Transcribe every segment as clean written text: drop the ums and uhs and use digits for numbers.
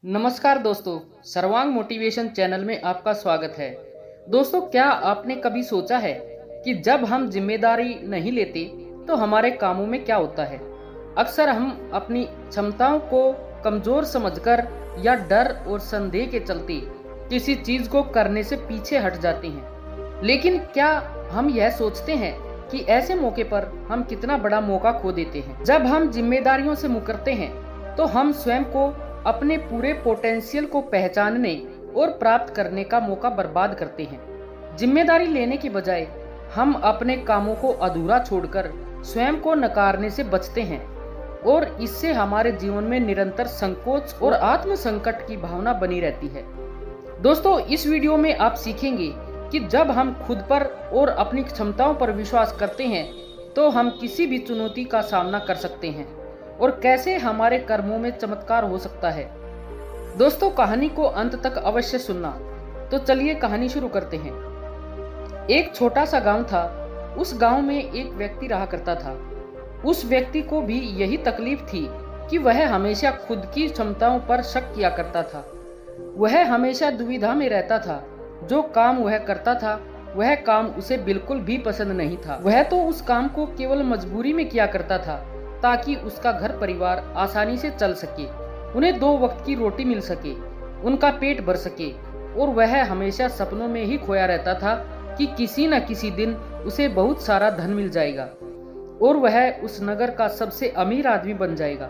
नमस्कार दोस्तों, सर्वांग मोटिवेशन चैनल में आपका स्वागत है। दोस्तों, क्या आपने कभी सोचा है कि जब हम जिम्मेदारी नहीं लेते तो हमारे कामों में क्या होता है। अक्सर हम अपनी क्षमताओं को कमजोर समझकर या डर और संदेह के चलते किसी चीज को करने से पीछे हट जाते हैं। लेकिन क्या हम यह सोचते हैं कि ऐसे मौके पर हम कितना बड़ा मौका खो देते हैं। जब हम जिम्मेदारियों से मुकरते हैं तो हम स्वयं को अपने पूरे पोटेंशियल को पहचानने और प्राप्त करने का मौका बर्बाद करते हैं। जिम्मेदारी लेने की बजाय हम अपने कामों को अधूरा छोड़कर स्वयं को नकारने से बचते हैं और इससे हमारे जीवन में निरंतर संकोच और आत्म संकट की भावना बनी रहती है। दोस्तों, इस वीडियो में आप सीखेंगे कि जब हम खुद पर और अपनी क्षमताओं पर विश्वास करते हैं तो हम किसी भी चुनौती का सामना कर सकते हैं और कैसे हमारे कर्मों में चमत्कार हो सकता है। दोस्तों, कहानी को अंत तक अवश्य सुनना। तो चलिए कहानी शुरू करते हैं। एक छोटा सा गांव था। उस गांव में एक व्यक्ति रहा करता था। उस व्यक्ति को भी यही तकलीफ थी कि वह हमेशा खुद की क्षमताओं पर शक किया करता था। वह हमेशा दुविधा में रहता था। जो काम वह करता था वह काम उसे बिल्कुल भी पसंद नहीं था। वह तो उस काम को केवल मजबूरी में किया करता था ताकि उसका घर परिवार आसानी से चल सके, उन्हें 2 वक्त की रोटी मिल सके, उनका पेट भर सके। और वह हमेशा सपनों में ही खोया रहता था कि किसी न किसी दिन उसे बहुत सारा धन मिल जाएगा और वह उस नगर का सबसे अमीर आदमी बन जाएगा।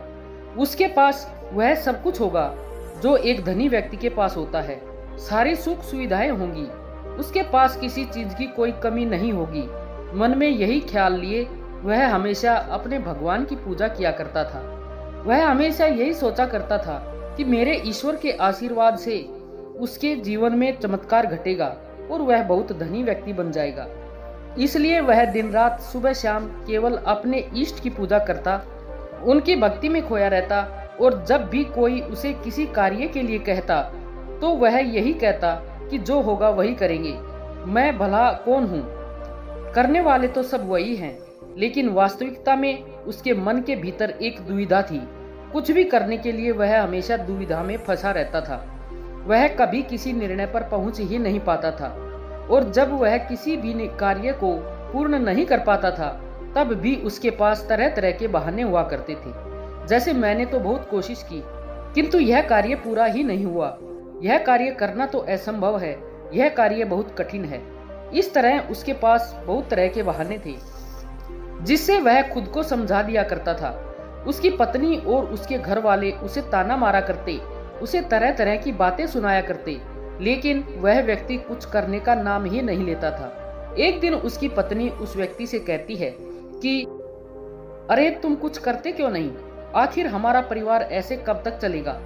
उसके पास वह सब कुछ होगा जो एक धनी व्यक्ति के पास होता है। सारी सुख सुविधाएं होंगी, उसके पास किसी चीज की कोई कमी नहीं होगी। मन में यही ख्याल लिए वह हमेशा अपने भगवान की पूजा किया करता था। वह हमेशा यही सोचा करता था कि मेरे ईश्वर के आशीर्वाद से उसके जीवन में चमत्कार घटेगा और वह बहुत धनी व्यक्ति बन जाएगा। इसलिए वह दिन रात सुबह शाम केवल अपने इष्ट की पूजा करता, उनकी भक्ति में खोया रहता। और जब भी कोई उसे किसी कार्य के लिए कहता तो वह यही कहता कि जो होगा वही करेंगे, मैं भला कौन हूँ, करने वाले तो सब वही हैं। लेकिन वास्तविकता में उसके मन के भीतर एक दुविधा थी। कुछ भी करने के लिए वह हमेशा दुविधा में फंसा रहता था। वह कभी किसी निर्णय पर पहुंच ही नहीं पाता था और जब वह किसी भी कार्य को पूर्ण नहीं कर पाता था तब भी उसके पास तरह तरह के बहाने हुआ करते थे। जैसे मैंने तो बहुत कोशिश की किंतु यह कार्य पूरा ही नहीं हुआ, यह कार्य करना तो असंभव है, यह कार्य बहुत कठिन है। इस तरह उसके पास बहुत तरह के बहाने थे जिससे वह खुद को समझा दिया करता था। उसकी पत्नी और उसके घर वाले उसे ताना मारा करते, उसे तरह तरह की बातें सुनाया करते, लेकिन वह व्यक्ति कुछ करने का नाम ही नहीं लेता था। एक दिन उसकी पत्नी उस व्यक्ति से कहती है कि अरे तुम कुछ करते क्यों नहीं, आखिर हमारा परिवार ऐसे कब तक चलेगा।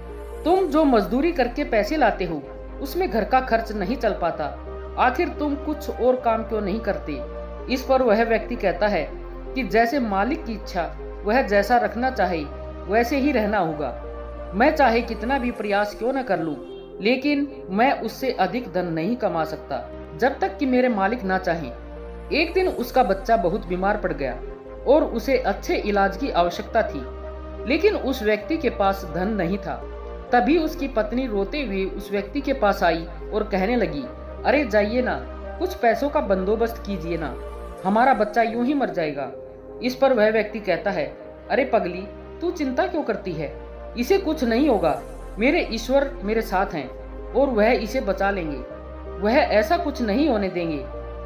तुम जो मजदूरी करके पैसे लाते हो उसमें घर का खर्च नहीं चल पाता, आखिर तुम कुछ और काम क्यों नहीं करते। इस पर वह व्यक्ति कहता है कि जैसे मालिक की इच्छा वह जैसा रखना चाहे वैसे ही रहना होगा। मैं चाहे कितना भी प्रयास क्यों न कर लूं, लेकिन मैं उससे अधिक धन नहीं कमा सकता जब तक कि मेरे मालिक ना चाहें। एक दिन उसका बच्चा बहुत बीमार पड़ गया और उसे अच्छे इलाज की आवश्यकता थी, लेकिन उस व्यक्ति के पास धन नहीं था। तभी उसकी पत्नी रोते हुए उस व्यक्ति के पास आई और कहने लगी, अरे जाइए ना, कुछ पैसों का बंदोबस्त कीजिए ना, हमारा बच्चा यूं ही मर जाएगा। इस पर वह व्यक्ति कहता है, अरे पगली, तू चिंता क्यों करती है, इसे कुछ नहीं होगा, मेरे ईश्वर मेरे साथ हैं और वह इसे बचा लेंगे, वह ऐसा कुछ नहीं होने देंगे।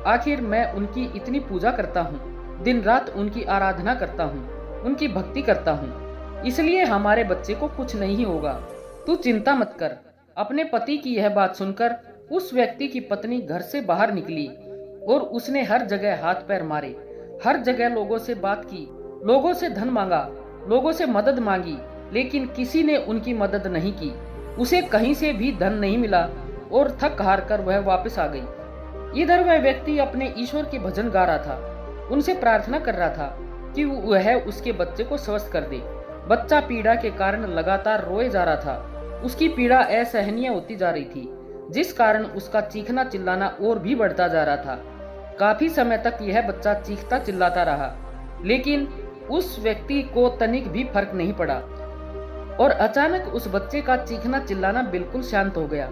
आखिर मैं उनकी इतनी पूजा करता हूँ, दिन रात उनकी आराधना करता हूँ, उनकी भक्ति करता हूँ, इसलिए हमारे बच्चे को कुछ नहीं होगा, तू चिंता मत कर। अपने पति की यह बात सुनकर उस व्यक्ति की पत्नी घर से बाहर निकली और उसने हर जगह हाथ पैर मारे, हर जगह लोगों से बात की, लोगों से धन मांगा, लोगों से मदद मांगी, लेकिन किसी ने उनकी मदद नहीं की। उसे कहीं से भी धन नहीं मिला और थक हार कर वह वापस आ गई। इधर वह व्यक्ति अपने ईश्वर के भजन गा रहा था, उनसे प्रार्थना कर रहा था कि वह उसके बच्चे को स्वस्थ कर दे। बच्चा पीड़ा के कारण लगातार रोए जा रहा था। उसकी पीड़ा असहनीय होती जा रही थी, जिस कारण उसका चीखना चिल्लाना और भी बढ़ता जा रहा था। काफी समय तक यह बच्चा चीखता चिल्लाता रहा, लेकिन उस व्यक्ति को तनिक भी फर्क नहीं पड़ा। और अचानक उस बच्चे का चीखना चिल्लाना बिल्कुल शांत हो गया।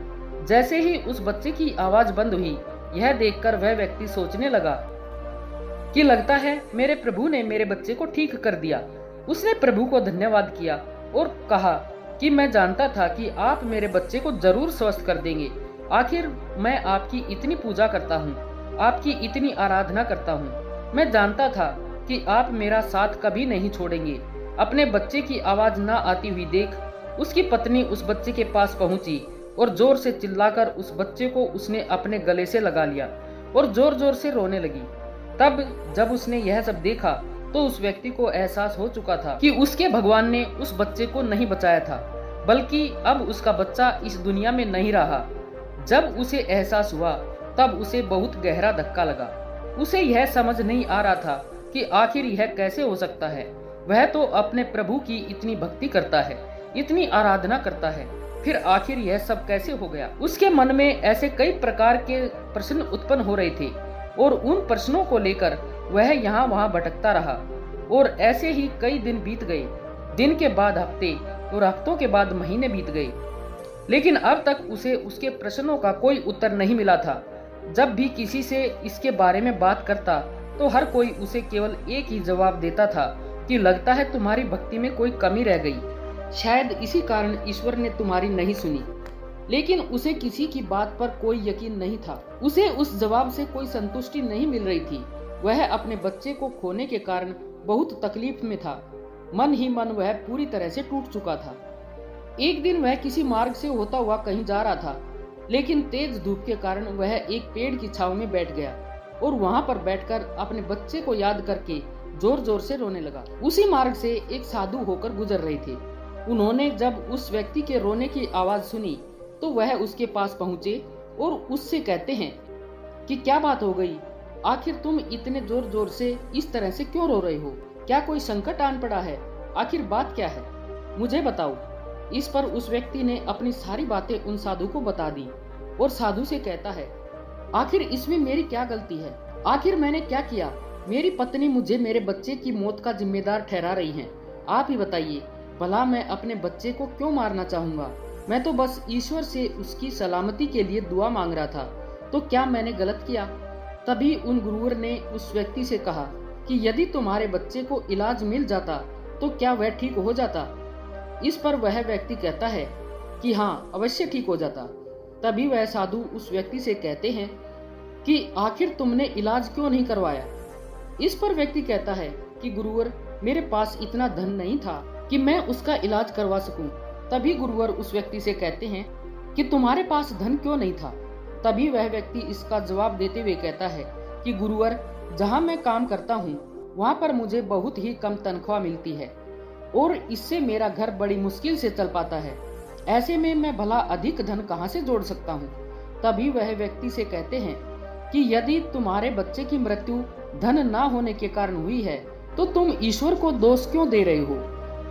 जैसे ही उस बच्चे की आवाज बंद हुई, यह देखकर वह व्यक्ति सोचने लगा कि लगता है मेरे प्रभु ने मेरे बच्चे को ठीक कर दिया। उसने प्रभु को धन्यवाद किया और कहा कि मैं जानता था कि आप मेरे बच्चे को जरूर स्वस्थ कर देंगे। आखिर मैं आपकी इतनी पूजा करता हूँ, आपकी इतनी आराधना करता हूँ। मैं जानता था कि आप मेरा साथ कभी नहीं छोड़ेंगे। अपने बच्चे की आवाज ना आती हुई देख उसकी पत्नी उस बच्चे के पास पहुंची और जोर से चिल्लाकर उस बच्चे को उसने अपने गले से लगा लिया और जोर जोर से रोने लगी। तब जब उसने यह सब देखा तो उस व्यक्ति को एहसास हो चुका था कि उसके भगवान ने उस बच्चे को नहीं बचाया था, बल्कि अब उसका बच्चा इस दुनिया में नहीं रहा। जब उसे एहसास हुआ तब उसे बहुत गहरा धक्का लगा। उसे यह समझ नहीं आ रहा था कि आखिर यह कैसे हो सकता है। वह तो अपने प्रभु की इतनी भक्ति करता है, इतनी आराधना करता है, फिर आखिर यह सब कैसे हो गया। उसके मन में ऐसे कई प्रकार के प्रश्न उत्पन्न हो रहे थे और उन प्रश्नों को लेकर वह यहाँ वहाँ भटकता रहा और ऐसे ही कई दिन बीत गए। दिन के बाद हफ्ते और हफ्तों के बाद महीने बीत गए, लेकिन अब तक उसे उसके प्रश्नों का कोई उत्तर नहीं मिला था। जब भी किसी से इसके बारे में बात करता तो हर कोई उसे केवल एक ही जवाब देता था कि लगता है तुम्हारी भक्ति में कोई कमी रह गई, शायद इसी कारण ईश्वर ने तुम्हारी नहीं सुनी। लेकिन उसे किसी की बात पर कोई यकीन नहीं था। उसे उस जवाब से कोई संतुष्टि नहीं मिल रही थी। वह अपने बच्चे को खोने के कारण बहुत तकलीफ में था। मन ही मन वह पूरी तरह से टूट चुका था। एक दिन वह किसी मार्ग से होता हुआ कहीं जा रहा था, लेकिन तेज धूप के कारण वह एक पेड़ की छांव में बैठ गया और वहां पर बैठकर अपने बच्चे को याद करके जोर जोर से रोने लगा। उसी मार्ग से एक साधु होकर गुजर रहे थे। उन्होंने जब उस व्यक्ति के रोने की आवाज सुनी तो वह उसके पास पहुंचे और उससे कहते हैं कि क्या बात हो गई, आखिर तुम इतने जोर जोर से इस तरह से क्यों रो रहे हो? क्या कोई संकट आन पड़ा है? आखिर बात क्या है, मुझे बताओ। इस पर उस व्यक्ति ने अपनी सारी बातें उन साधु को बता दी और साधु से कहता है, आखिर इसमें मेरी क्या गलती है? आखिर मैंने क्या किया? मेरी पत्नी मुझे मेरे बच्चे की मौत का जिम्मेदार ठहरा रही है। आप ही बताइए, भला मैं अपने बच्चे को क्यों मारना चाहूंगा? मैं तो बस ईश्वर से उसकी सलामती के लिए दुआ मांग रहा था, तो क्या मैंने गलत किया? तभी उन गुरुवर ने उस व्यक्ति से कहा कि यदि तुम्हारे बच्चे को इलाज मिल जाता तो क्या वह ठीक हो जाता? इस पर वह व्यक्ति कहता है कि हाँ, अवश्य ठीक हो जाता। तभी वह साधु उस व्यक्ति से कहते हैं कि आखिर तुमने इलाज क्यों नहीं करवाया? इस पर व्यक्ति कहता है कि गुरुवर, मेरे पास इतना धन नहीं था कि मैं उसका इलाज करवा सकूं। तभी गुरुवर उस व्यक्ति से कहते हैं कि तुम्हारे पास धन क्यों नहीं था? तभी वह व्यक्ति इसका जवाब देते हुए कहता है कि गुरुवर, जहां मैं काम करता हूं वहां पर मुझे बहुत ही कम तनख्वाह मिलती है और इससे मेरा घर बड़ी मुश्किल से चल पाता है। ऐसे में मैं भला अधिक धन कहां से जोड़ सकता हूं? तभी वह व्यक्ति से कहते हैं कि यदि तुम्हारे बच्चे की मृत्यु धन ना होने के कारण हुई है तो तुम ईश्वर को दोष क्यों दे रहे हो?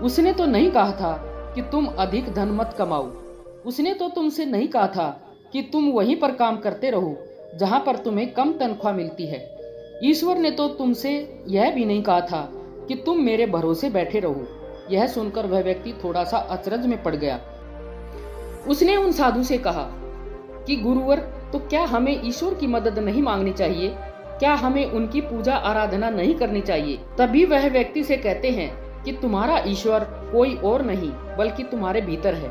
उसने तो नहीं कहा था कि तुम अधिक धन मत कमाओ। उसने तो तुमसे नहीं कहा था कि तुम वहीं पर काम करते रहो जहां पर तुम्हें कम तनख्वाह मिलती है। ईश्वर ने तो तुमसे यह भी नहीं कहा था कि तुम मेरे भरोसे बैठे रहो। यह सुनकर वह व्यक्ति थोड़ा सा अचरज में पड़ गया। उसने उन साधु से कहा कि गुरुवर, तो क्या हमें ईश्वर की मदद नहीं मांगनी चाहिए? क्या हमें उनकी पूजा आराधना नहीं करनी चाहिए? तभी वह व्यक्ति से कहते हैं कि तुम्हारा ईश्वर कोई और नहीं बल्कि तुम्हारे भीतर है।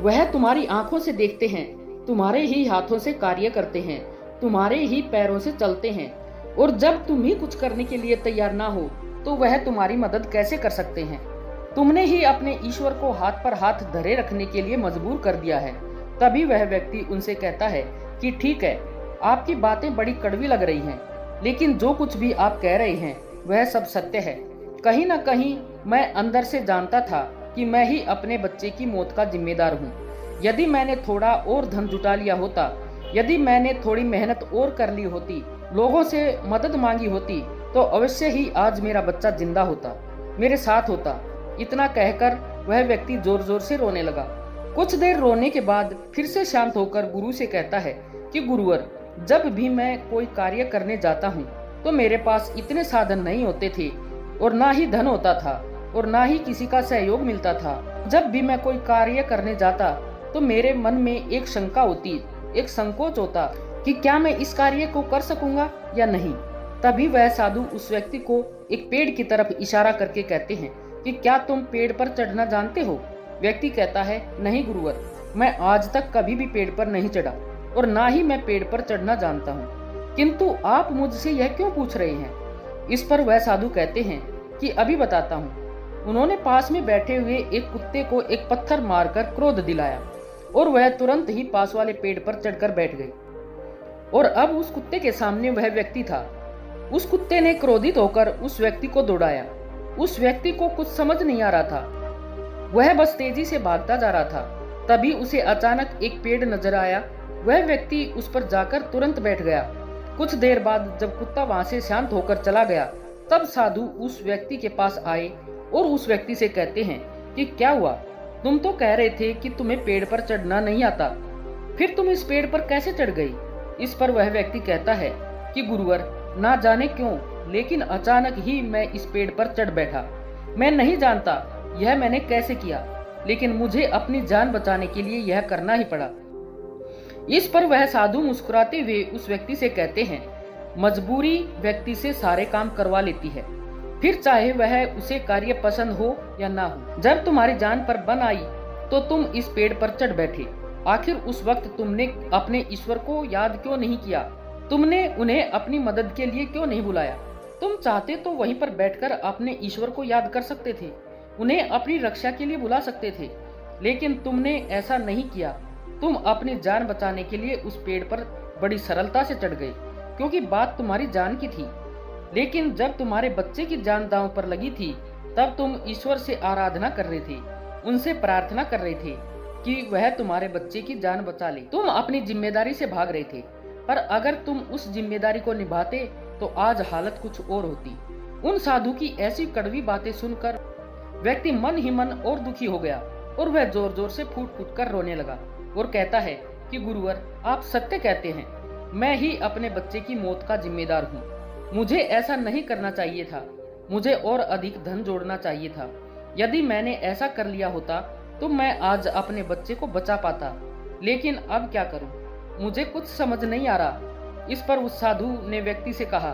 वह तुम्हारी आंखों से देखते हैं, तुम्हारे ही हाथों से कार्य करते हैं, तुम्हारे ही पैरों से चलते हैं, और जब तुम ही कुछ करने के लिए तैयार ना हो तो वह तुम्हारी मदद कैसे कर सकते हैं? तुमने ही अपने ईश्वर को हाथ पर हाथ धरे रखने के लिए मजबूर कर दिया है। तभी वह व्यक्ति उनसे कहता है कि ठीक है, आपकी बातें बड़ी कड़वी लग रही हैं, लेकिन जो कुछ भी आप कह रहे हैं वह सब सत्य है। कहीं ना कहीं मैं अंदर से जानता था कि मैं ही अपने बच्चे की मौत का जिम्मेदार हूँ। यदि मैंने थोड़ा और धन जुटा लिया होता, यदि मैंने थोड़ी मेहनत और कर ली होती, लोगों से मदद मांगी होती, तो अवश्य ही आज मेरा बच्चा जिंदा होता, मेरे साथ होता। इतना कहकर वह व्यक्ति जोर जोर से रोने लगा। कुछ देर रोने के बाद फिर से शांत होकर गुरु से कहता है कि गुरुवर, जब भी मैं कोई कार्य करने जाता हूँ तो मेरे पास इतने साधन नहीं होते थे और ना ही धन होता था। और ना ही किसी का सहयोग मिलता था। जब भी मैं कोई कार्य करने जाता तो मेरे मन में एक शंका होती, एक संकोच होता कि क्या मैं इस कार्य को कर सकूंगा या नहीं। तभी वह साधु उस व्यक्ति को एक पेड़ की तरफ इशारा करके कहते हैं कि क्या तुम पेड़ पर चढ़ना जानते हो। व्यक्ति कहता है, नहीं गुरुवर, मैं आज तक कभी भी पेड़ पर नहीं चढ़ा और ना ही मैं पेड़ पर चढ़ना जानता हूँ, किंतु आप मुझसे यह क्यों पूछ रहे हैं। इस पर वह साधु कहते हैं कि अभी बताता हूँ। उन्होंने पास में बैठे हुए एक कुत्ते को एक पत्थर मारकर क्रोध दिलाया और वह तुरंत ही पास वाले पेड़ पर चढ़कर बैठ गई। और अब उस कुत्ते के सामने वह व्यक्ति था। उस कुत्ते ने क्रोधित होकर उस व्यक्ति को दौड़ाया। उस व्यक्ति को कुछ समझ नहीं आ रहा था, वह बस तेजी से भागता जा रहा था। तभी उसे अचानक एक पेड़ नजर आया। वह व्यक्ति उस पर जाकर तुरंत बैठ गया। कुछ देर बाद जब कुत्ता वहां से शांत होकर चला गया, तब साधु उस व्यक्ति के पास आए और उस व्यक्ति से कहते हैं कि क्या हुआ, तुम तो कह रहे थे कि तुम्हें पेड़ पर चढ़ना नहीं आता, फिर तुम इस पेड़ पर कैसे चढ़ गई। इस पर वह व्यक्ति कहता है कि गुरुवर, ना जाने क्यों लेकिन अचानक ही मैं इस पेड़ पर चढ़ बैठा। मैं नहीं जानता यह मैंने कैसे किया, लेकिन मुझे अपनी जान बचाने के लिए यह करना ही पड़ा। इस पर वह साधु मुस्कुराते हुए उस व्यक्ति से कहते हैं, मजबूरी व्यक्ति से सारे काम करवा लेती है, फिर चाहे वह उसे कार्य पसंद हो या ना हो। जब तुम्हारी जान पर बन आई तो तुम इस पेड़ पर चढ़ बैठे। आखिर उस वक्त तुमने अपने ईश्वर को याद क्यों नहीं किया? तुमने उन्हें अपनी मदद के लिए क्यों नहीं बुलाया? तुम चाहते तो वहीं पर बैठकर अपने ईश्वर को याद कर सकते थे, उन्हें अपनी रक्षा के लिए बुला सकते थे, लेकिन तुमने ऐसा नहीं किया। तुम अपनी जान बचाने के लिए उस पेड़ पर बड़ी सरलता से चढ़ गए, क्योंकि बात तुम्हारी जान की थी। लेकिन जब तुम्हारे बच्चे की जान दांव पर लगी थी, तब तुम ईश्वर से आराधना कर रहे थे, उनसे प्रार्थना कर रहे थे कि वह तुम्हारे बच्चे की जान बचा ले। तुम अपनी जिम्मेदारी से भाग रहे थे, पर अगर तुम उस जिम्मेदारी को निभाते तो आज हालत कुछ और होती। उन साधु की ऐसी कड़वी बातें सुनकर व्यक्ति मन ही मन और दुखी हो गया और वह जोर जोर से फूट फूट कर रोने लगा और कहता है कि गुरुवर, आप सत्य कहते हैं, मैं ही अपने बच्चे की मौत का जिम्मेदार हूँ। मुझे ऐसा नहीं करना चाहिए था, मुझे और अधिक धन जोड़ना चाहिए था। यदि मैंने ऐसा कर लिया होता तो मैं आज अपने बच्चे को बचा पाता, लेकिन अब क्या करूं? मुझे कुछ समझ नहीं आ रहा। इस पर उस साधु ने व्यक्ति से कहा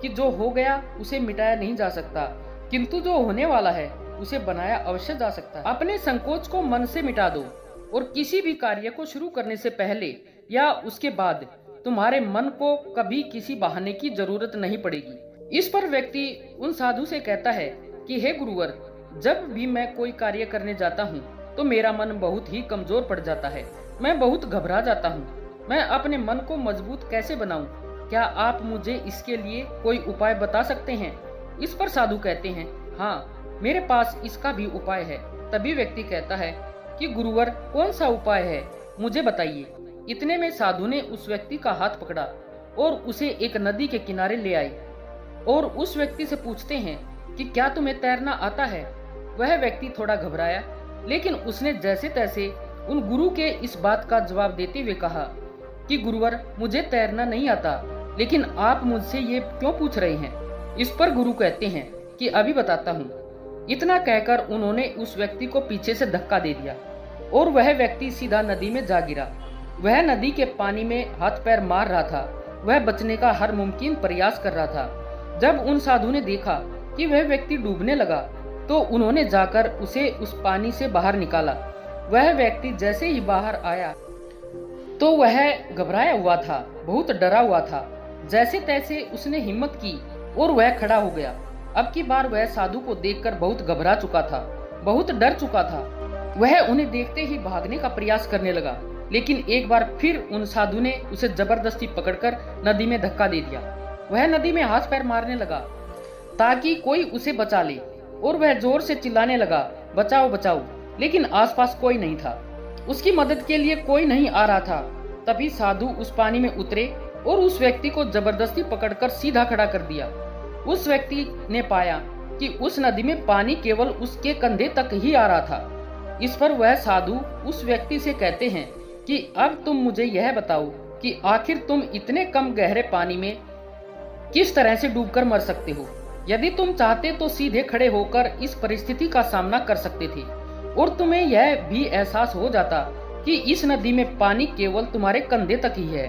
कि जो हो गया उसे मिटाया नहीं जा सकता, किंतु जो होने वाला है उसे बनाया अवश्य जा सकता है। अपने संकोच को मन से मिटा दो और किसी भी कार्य को शुरू करने से पहले या उसके बाद तुम्हारे मन को कभी किसी बहाने की जरूरत नहीं पड़ेगी। इस पर व्यक्ति उन साधु से कहता है कि हे गुरुवर, जब भी मैं कोई कार्य करने जाता हूँ तो मेरा मन बहुत ही कमजोर पड़ जाता है, मैं बहुत घबरा जाता हूँ। मैं अपने मन को मजबूत कैसे बनाऊं? क्या आप मुझे इसके लिए कोई उपाय बता सकते हैं? इस पर साधु कहते हैं, हाँ, मेरे पास इसका भी उपाय है। तभी व्यक्ति कहता है कि गुरुवर, कौन सा उपाय है, मुझे बताइए। इतने में साधु ने उस व्यक्ति का हाथ पकड़ा और उसे एक नदी के किनारे ले आए और उस व्यक्ति से पूछते हैं कि क्या तुम्हें तैरना आता है? वह व्यक्ति थोड़ा घबराया, लेकिन उसने जैसे तैसे उन गुरु के इस बात का जवाब देते हुए कहा कि गुरुवर, मुझे तैरना नहीं आता, लेकिन आप मुझसे ये क्यों पूछ रहे हैं? इस पर गुरु कहते हैं कि अभी बताता हूँ। इतना कहकर उन्होंने उस व्यक्ति को पीछे से धक्का दे दिया और वह व्यक्ति सीधा नदी में जा गिरा। वह नदी के पानी में हाथ पैर मार रहा था, वह बचने का हर मुमकिन प्रयास कर रहा था। जब उन साधु ने देखा कि वह व्यक्ति डूबने लगा तो उन्होंने जाकर उसे उस पानी से बाहर निकाला। वह व्यक्ति जैसे ही बाहर आया तो वह घबराया हुआ था, बहुत डरा हुआ था। जैसे तैसे उसने हिम्मत की और वह खड़ा हो गया। अब की बार वह साधु को देखकर बहुत घबरा चुका था, बहुत डर चुका था। वह उन्हें देखते ही भागने का प्रयास करने लगा, लेकिन एक बार फिर उन साधु ने उसे जबरदस्ती पकड़कर नदी में धक्का दे दिया। वह नदी में हाथ पैर मारने लगा ताकि कोई उसे बचा ले और वह जोर से चिल्लाने लगा, बचाओ बचाओ, लेकिन आसपास कोई नहीं था, उसकी मदद के लिए कोई नहीं आ रहा था। तभी साधु उस पानी में उतरे और उस व्यक्ति को जबरदस्ती पकड़कर सीधा खड़ा कर दिया। उस व्यक्ति ने पाया कि उस नदी में पानी केवल उसके कंधे तक ही आ रहा था। इस पर वह साधु उस व्यक्ति से कहते हैं कि अब तुम मुझे यह बताओ कि आखिर तुम इतने कम गहरे पानी में किस तरह से डूबकर मर सकते हो। यदि तुम चाहते तो सीधे खड़े होकर इस परिस्थिति का सामना कर सकते थे और तुम्हें यह भी एहसास हो जाता कि इस नदी में पानी केवल तुम्हारे कंधे तक ही है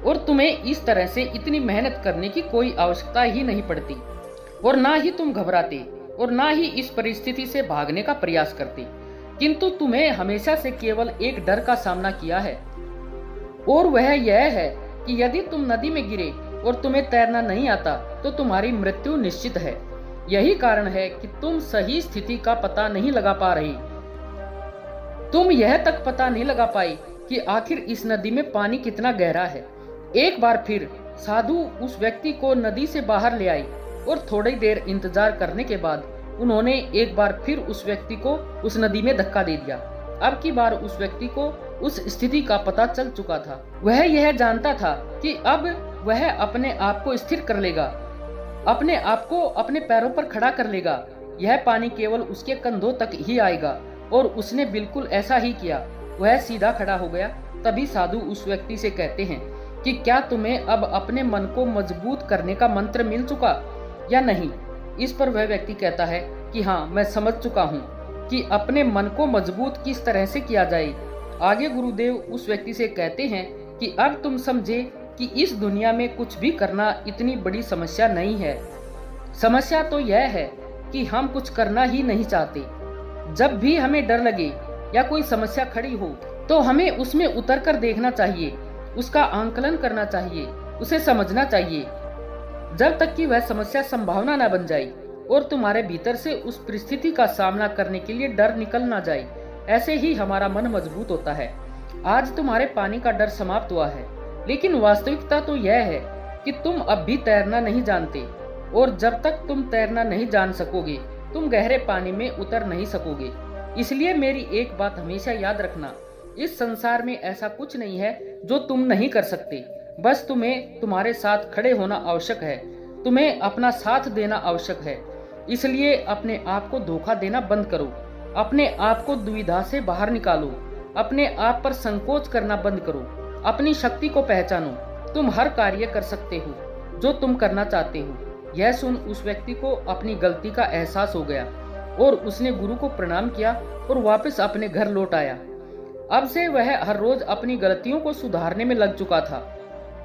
और तुम्हें इस तरह से इतनी मेहनत करने की कोई आवश्यकता ही नहीं पड़ती, और ना ही तुम घबराते और ना ही इस परिस्थिति से भागने का प्रयास करते। किंतु तुम्हें हमेशा से केवल एक डर का सामना किया है, और वह यह है कि यदि तुम नदी में गिरे और तुम्हें तैरना नहीं आता तो तुम्हारी मृत्यु निश्चित है। यही कारण है कि तुम सही स्थिति का पता नहीं लगा पा रही। तुम यह तक पता नहीं लगा पाई कि आखिर इस नदी में पानी कितना गहरा है। एक बार फिर साधु उस व्यक्ति को नदी से बाहर ले आई और थोड़ी देर इंतजार करने के बाद उन्होंने एक बार फिर उस व्यक्ति को उस नदी में धक्का दे दिया। अब की बार उस व्यक्ति को उस स्थिति का पता चल चुका था। वह यह जानता था कि अब वह अपने आप को स्थिर कर लेगा, अपने आप को अपने पैरों पर खड़ा कर लेगा। यह पानी केवल उसके कंधों तक ही आएगा, और उसने बिल्कुल ऐसा ही किया। वह सीधा खड़ा हो गया। तभी साधु उस व्यक्ति से कहते हैं कि क्या तुम्हें अब अपने मन को मजबूत करने का मंत्र मिल चुका या नहीं। इस पर वह व्यक्ति कहता है कि हाँ, मैं समझ चुका हूँ कि अपने मन को मजबूत किस तरह से किया जाए। आगे गुरुदेव उस व्यक्ति से कहते हैं कि अब तुम समझे कि इस दुनिया में कुछ भी करना इतनी बड़ी समस्या नहीं है। समस्या तो यह है कि हम कुछ करना ही नहीं चाहते। जब भी हमें डर लगे या कोई समस्या खड़ी हो तो हमें उसमें उतर कर देखना चाहिए, उसका आंकलन करना चाहिए, उसे समझना चाहिए, जब तक कि वह समस्या संभावना न बन जाए और तुम्हारे भीतर से उस परिस्थिति का सामना करने के लिए डर निकल ना जाए। ऐसे ही हमारा मन मजबूत होता है। आज तुम्हारे पानी का डर समाप्त हुआ है, लेकिन वास्तविकता तो यह है कि तुम अब भी तैरना नहीं जानते, और जब तक तुम तैरना नहीं जान सकोगे तुम गहरे पानी में उतर नहीं सकोगे। इसलिए मेरी एक बात हमेशा याद रखना, इस संसार में ऐसा कुछ नहीं है जो तुम नहीं कर सकते। बस तुम्हें तुम्हारे साथ खड़े होना आवश्यक है, तुम्हें अपना साथ देना आवश्यक है। इसलिए अपने आप को धोखा देना बंद करो, अपने आप को दुविधा से बाहर निकालो, अपने आप पर संकोच करना बंद करो, अपनी शक्ति को पहचानो। तुम हर कार्य कर सकते हो जो तुम करना चाहते हो। यह सुन उस व्यक्ति को अपनी गलती का एहसास हो गया और उसने गुरु को प्रणाम किया और वापस अपने घर लौट आया। अब से वह हर रोज अपनी गलतियों को सुधारने में लग चुका था,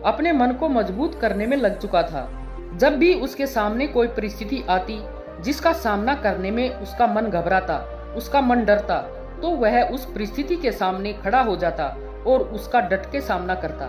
अपने मन को मजबूत करने में लग चुका था। जब भी उसके सामने कोई परिस्थिति आती जिसका सामना करने में उसका मन घबराता, उसका मन डरता, तो वह उस परिस्थिति के सामने खड़ा हो जाता और उसका डट के सामना करता,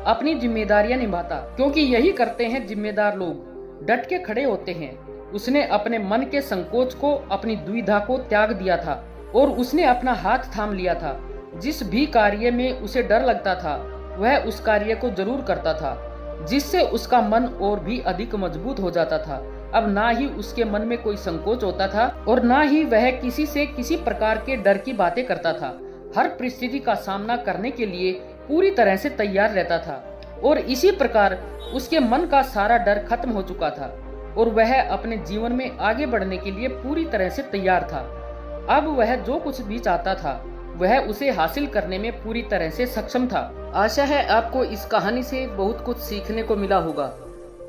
अपनी जिम्मेदारियां निभाता, क्योंकि यही करते हैं जिम्मेदार लोग, डट के खड़े होते हैं। उसने अपने मन के संकोच को, अपनी दुविधा को त्याग दिया था और उसने अपना हाथ थाम लिया था। जिस भी कार्य में उसे डर लगता था वह उस कार्य को जरूर करता था, जिससे उसका मन और भी अधिक मजबूत हो जाता था। अब ना ही उसके मन में कोई संकोच होता था और ना ही वह किसी से किसी प्रकार के डर की बातें करता था। हर परिस्थिति का सामना करने के लिए पूरी तरह से तैयार रहता था और इसी प्रकार उसके मन का सारा डर खत्म हो चुका था और वह अपने जीवन में आगे बढ़ने के लिए पूरी तरह से तैयार था। अब वह जो कुछ भी चाहता था वह उसे हासिल करने में पूरी तरह से सक्षम था। आशा है आपको इस कहानी से बहुत कुछ सीखने को मिला होगा।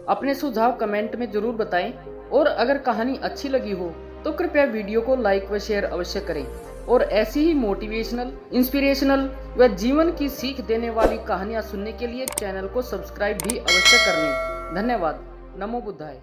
अपने सुझाव कमेंट में जरूर बताएं, और अगर कहानी अच्छी लगी हो तो कृपया वीडियो को लाइक व शेयर अवश्य करें, और ऐसी ही मोटिवेशनल, इंस्पिरेशनल व जीवन की सीख देने वाली कहानियाँ सुनने के लिए चैनल को सब्सक्राइब भी अवश्य कर लें। धन्यवाद। नमो बुद्धाय।